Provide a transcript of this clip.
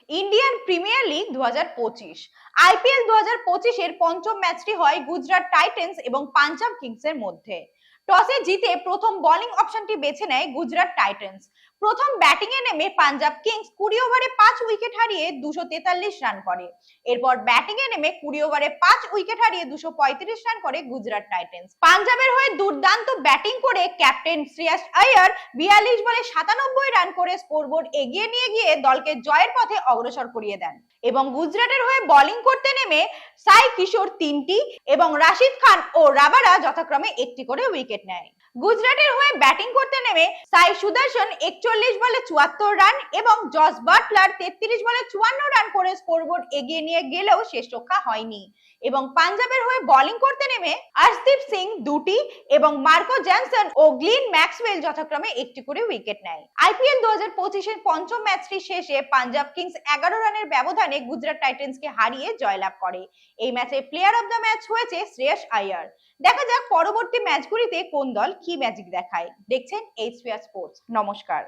Indian premier league 2025 IPL 2025 এর পঞ্চম ম্যাচটি হয় গুজরাট টাইটান্স এবং পাঞ্জাব কিংসের মধ্যে। টসে জিতে প্রথম বোলিং অপশনটি বেছে নেয় গুজরাট টাইটান্স। প্রথম ব্যাটিং এ নেমে পাঞ্জাব কিংস 20 ওভারে 5 উইকেট হারিয়ে 243 রান করে। এরপর ব্যাটিং এ নেমে 20 ওভারে 5 উইকেট হারিয়ে 235 রান করে গুজরাট টাইটান্স। পাঞ্জাবের হয়ে দুর্দান্ত ব্যাটিং করে ক্যাপ্টেন শ্রেয়াস আয়ার 42 বলে 97 রান করে স্কোরবোর্ড এগিয়ে নিয়ে গিয়ে দলকে জয়ের পথে অগ্রসর করিয়ে দেন এবং গুজরাটের হয়ে বোলিং করতে নেমে সাই কিশোর 3টি এবং রাশিদ খান ও রাবারা যথাক্রমে 1টি করে উইকেট নেয়। গুজরাটের হয়ে ব্যাটিং করতে নেমে সাই সুদর্শন 41 বলে 74 রান এবং জস বাটলার 33 বলে 54 রান করে স্কোরবোর্ড এগিয়ে নিয়ে গেলেও শেষ রক্ষা হয়নি এবং পাঞ্জাবের হয়ে বোলিং করতে নেমে আর্শদীপ সিং 2টি এবং মার্কো জনসন ও গ্লিন ম্যাক্সওয়েল যথাক্রমে 1টি করে উইকেট নেয়। আইপিএল 2025 এর পঞ্চম ম্যাচটি শেষে পাঞ্জাব কিংস 11 রানের ব্যবধানে গুজরাট টাইটান্সকে হারিয়ে জয়লাভ করে। এই ম্যাচে প্লেয়ার অফ দ্য ম্যাচ হয়েছে শ্রেয়াস আয়ার। দেখা যাক পরবর্তী ম্যাচগুলিতে কোন দল কি ম্যাজিক দেখায়। দেখছেন এইচপিআর স্পোর্টস। নমস্কার।